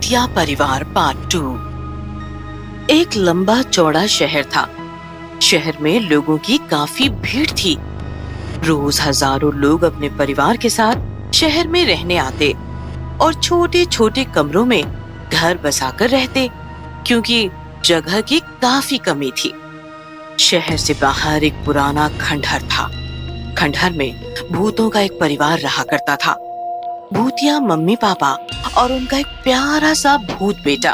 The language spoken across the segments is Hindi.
भूतिया परिवार पार्ट 2। एक लंबा चौड़ा शहर था। शहर में लोगों की काफी भीड़ थी। रोज हजारों लोग अपने परिवार के साथ शहर में रहने आते और छोटे छोटे कमरों में घर बसाकर रहते, क्योंकि जगह की काफी कमी थी। शहर से बाहर एक पुराना खंडहर था। खंडहर में भूतों का एक परिवार रहा करता था। भूतिया मम्मी पापा और उनका एक प्यारा सा भूत बेटा।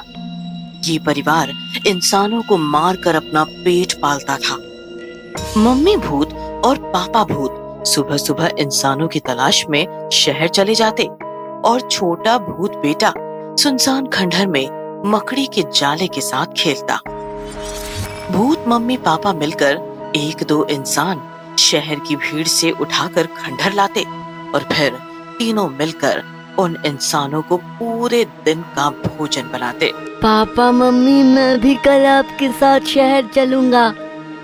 ये परिवार इंसानों को मारकर अपना पेट पालता था। मम्मी भूत और पापा भूत सुबह सुबह इंसानों की तलाश में शहर चले जाते और छोटा भूत बेटा सुनसान खंडहर में मकड़ी के जाले के साथ खेलता। भूत मम्मी पापा मिलकर एक दो इंसान शहर की भीड़ से उठाकर खंडहर लाते और फिर तीनों मिलकर उन इंसानों को पूरे दिन का भोजन बनाते। पापा मम्मी, मैं भी कल आपके साथ शहर चलूंगा।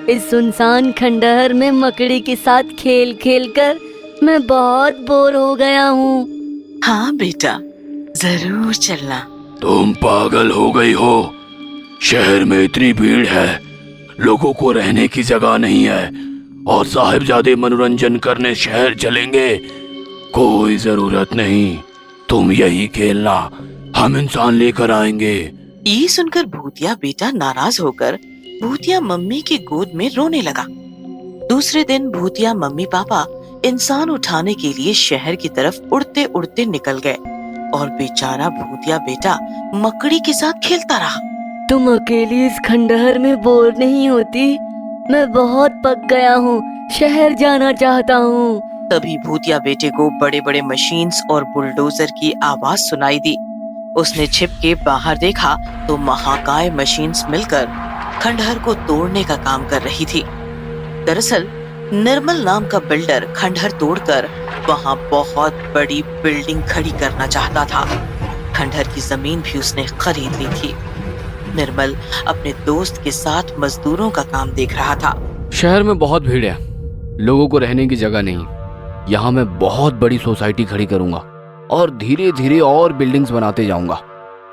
इस सुनसान खंडहर में मकड़ी के साथ खेल खेल कर मैं बहुत बोर हो गया हूँ। हाँ बेटा, जरूर चलना। तुम पागल हो गई हो? शहर में इतनी भीड़ है, लोगों को रहने की जगह नहीं है और साहिबजादे मनोरंजन करने शहर चलेंगे? कोई जरूरत नहीं, तुम यही खेलना, हम इंसान लेकर आएंगे। ये सुनकर भूतिया बेटा नाराज होकर भूतिया मम्मी की गोद में रोने लगा। दूसरे दिन भूतिया मम्मी पापा इंसान उठाने के लिए शहर की तरफ उड़ते उड़ते निकल गए और बेचारा भूतिया बेटा मकड़ी के साथ खेलता रहा। तुम अकेली इस खंडहर में बोर नहीं होती? मैं बहुत पक गया हूँ, शहर जाना चाहता हूँ। तभी भूतिया बेटे को बड़े बड़े मशीन्स और बुलडोजर की आवाज सुनाई दी। उसने छिप के बाहर देखा तो महाकाय मशीन्स मिलकर खंडहर को तोड़ने का काम कर रही थी। दरअसल निर्मल नाम का बिल्डर खंडहर तोड़कर वहाँ बहुत बड़ी बिल्डिंग खड़ी करना चाहता था। खंडहर की जमीन भी उसने खरीद ली थी। निर्मल अपने दोस्त के साथ मजदूरों का काम देख रहा था। शहर में बहुत भीड़ है, लोगों को रहने की जगह नहीं। यहाँ मैं बहुत बड़ी सोसाइटी खड़ी करूंगा और धीरे धीरे और बिल्डिंग्स बनाते जाऊंगा।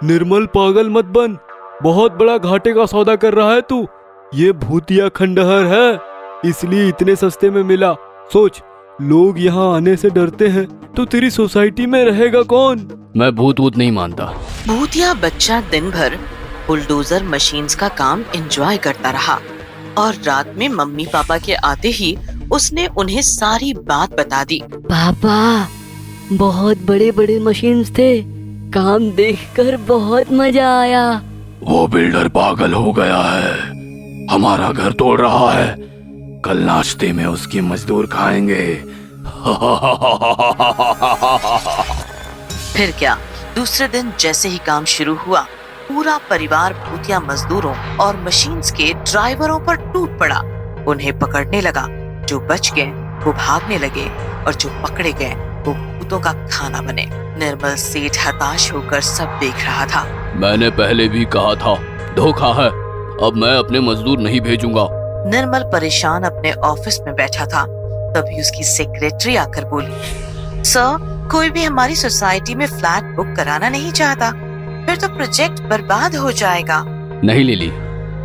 निर्मल, पागल मत बन, बहुत बड़ा घाटे का सौदा कर रहा है तू। ये भूतिया खंडहर है, इसलिए इतने सस्ते में मिला। सोच, लोग यहाँ आने से डरते हैं, तो तेरी सोसाइटी में रहेगा कौन? मैं भूत वूत नहीं मानता। भूतिया बच्चा दिन भर बुलडोजर मशीन्स का काम एंजॉय करता रहा और रात में मम्मी पापा के आते ही उसने उन्हें सारी बात बता दी। पापा, बहुत बड़े बड़े मशीन्स थे, काम देखकर बहुत मजा आया। वो बिल्डर पागल हो गया है, हमारा घर तोड़ रहा है। कल नाश्ते में उसकी मजदूर खाएंगे। फिर क्या, दूसरे दिन जैसे ही काम शुरू हुआ, पूरा परिवार भूतिया मजदूरों और मशीन्स के ड्राइवरों पर टूट पड़ा। उन्हें पकड़ने लगा। जो बच गए वो भागने लगे और जो पकड़े गए वो भूतों का खाना बने। निर्मल सेठ हताश होकर सब देख रहा था। मैंने पहले भी कहा था, धोखा है, अब मैं अपने मजदूर नहीं भेजूंगा। निर्मल परेशान अपने ऑफिस में बैठा था। तभी उसकी सेक्रेटरी आकर बोली, सर, कोई भी हमारी सोसाइटी में फ्लैट बुक कराना नहीं चाहता, फिर तो प्रोजेक्ट बर्बाद हो जाएगा। नहीं लिली,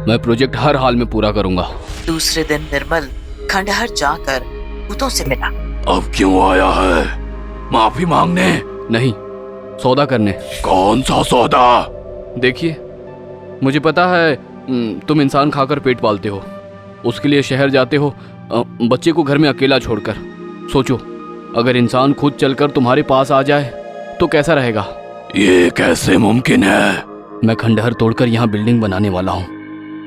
मैं प्रोजेक्ट हर हाल में पूरा करूंगा। दूसरे दिन निर्मल खंडहर जाकर भूतों से मिला। अब क्यों आया है? माफी मांगने? नहीं, सौदा करने। कौन सा सौदा? देखिए, मुझे पता है तुम इंसान खाकर पेट पालते हो, उसके लिए शहर जाते हो बच्चे को घर में अकेला छोड़कर। सोचो, अगर इंसान खुद चलकर तुम्हारे पास आ जाए तो कैसा रहेगा? ये कैसे मुमकिन है? मैं खंडहर तोड़कर यहाँ बिल्डिंग बनाने वाला हूँ,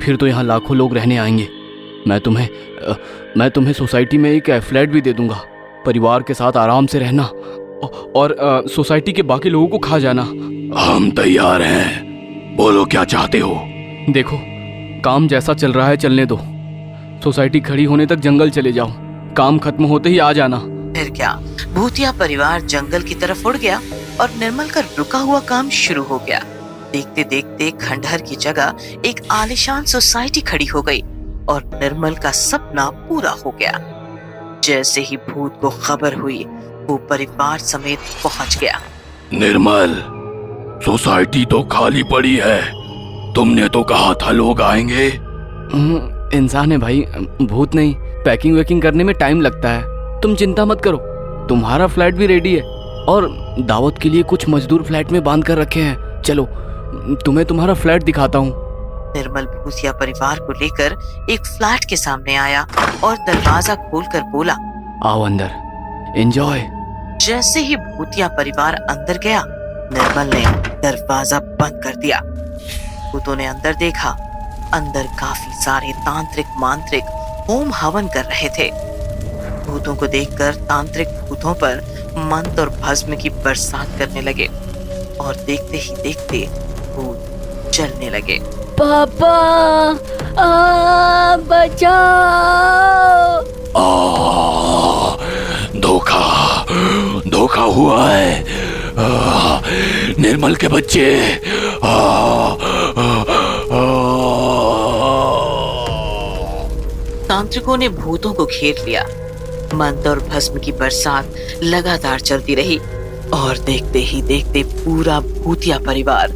फिर तो यहाँ लाखों लोग रहने आएंगे। मैं तुम्हें सोसाइटी में एक फ्लैट भी दे दूंगा। परिवार के साथ आराम से रहना और सोसाइटी के बाकी लोगों को खा जाना। हम तैयार हैं, बोलो क्या चाहते हो? देखो, काम जैसा चल रहा है चलने दो। सोसाइटी खड़ी होने तक जंगल चले जाओ, काम खत्म होते ही आ जाना। फिर क्या, भूतिया परिवार जंगल की तरफ उड़ गया और निर्मल का रुका हुआ काम शुरू हो गया। देखते देखते खंडहर की जगह एक आलीशान सोसाइटी खड़ी हो गई और निर्मल का सपना पूरा हो गया। जैसे ही भूत को खबर हुई, वो परिवार समेत पहुंच गया। निर्मल, सोसाइटी तो खाली पड़ी है। तुमने तो कहा था लोग आएंगे। इंसान है भाई, भूत नहीं। पैकिंग वैकिंग करने में टाइम लगता है, तुम चिंता मत करो। तुम्हारा फ्लैट भी रेडी है और दावत के लिए कुछ मजदूर फ्लैट में बांध कर रखे हैं। चलो तुम्हें तुम्हारा फ्लैट दिखाता हूँ। निर्मल भूतिया परिवार को लेकर एक फ्लैट के सामने आया और दरवाजा खोलकर बोला, आओ अंदर, एंजॉय। जैसे ही भूतिया परिवार अंदर गया, निर्मल ने दरवाजा बंद कर दिया। भूतों ने अंदर देखा। अंदर काफी सारे तांत्रिक मांत्रिक होम हवन कर रहे थे। भूतों को देखकर तांत्रिक भूतों पर मंत्र और भस्म की बरसात करने लगे और देखते ही देखते भूत जलने लगे। पापा, बचाओ। धोखा हुआ है। निर्मल के बच्चे। तांत्रिकों ने भूतों को घेर लिया। मंत्र और भस्म की बरसात लगातार चलती रही और देखते ही देखते पूरा भूतिया परिवार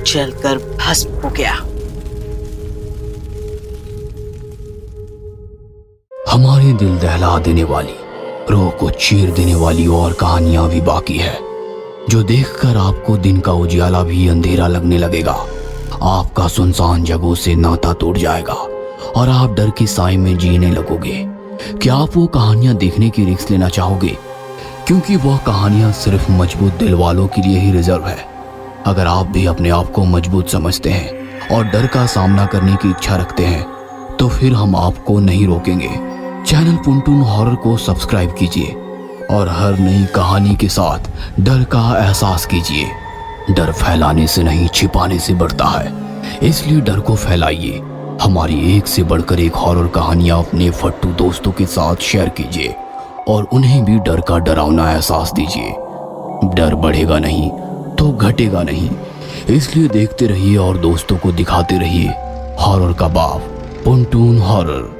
जलकर भस्म हो गया। हमारे दिल दहला देने वाली, रूह को चीर देने वाली और कहानियां भी बाकी है, जो देखकर आपको दिन का उजियाला भी अंधेरा लगने लगेगा। आपका सुनसान जगहों से नाता टूट जाएगा और आप डर की साए में जीने लगोगे। क्या आप वो कहानियां देखने की रिस्क लेना चाहोगे? क्योंकि वह कहानियां सिर्फ मजबूत दिल वालों के लिए ही रिजर्व है। अगर आप भी अपने आप को मजबूत समझते हैं और डर का सामना करने की इच्छा रखते हैं, तो फिर हम आपको नहीं रोकेंगे। चैनल पुनटून हॉरर को सब्सक्राइब कीजिए और हर नई कहानी के साथ डर का एहसास कीजिए। डर फैलाने से नहीं, छिपाने से बढ़ता है, इसलिए डर को फैलाइए। हमारी एक से बढ़कर एक हॉरर कहानियां अपने फट्टू दोस्तों के साथ शेयर कीजिए और उन्हें भी डर का डरावना एहसास दीजिए। डर बढ़ेगा नहीं तो घटेगा नहीं, इसलिए देखते रहिए और दोस्तों को दिखाते रहिए हॉरर का बाप पुनटून हॉरर।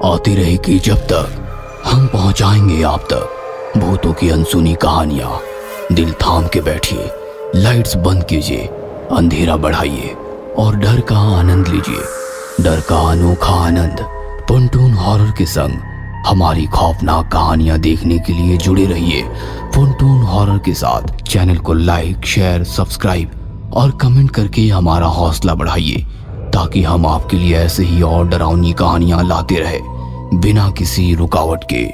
आती रहेगी जब तक हम पहुंचाएंगे आप तक भूतों की अनसुनी कहानियां। दिल थाम के बैठिए, लाइट्स बंद कीजिए, अंधेरा बढ़ाइए और डर का आनंद लीजिए। डर का अनोखा आनंद पुनटून हॉरर के संग हमारी खौफनाक कहानियां देखने के लिए जुड़े रहिए पुनटून हॉरर के साथ। चैनल को लाइक, शेयर, सब्सक्राइब और कमेंट करके हमारा हौसला बढ़ाइए, ताकि हम आपके लिए ऐसे ही और डरावनी कहानियां लाते रहे बिना किसी रुकावट के।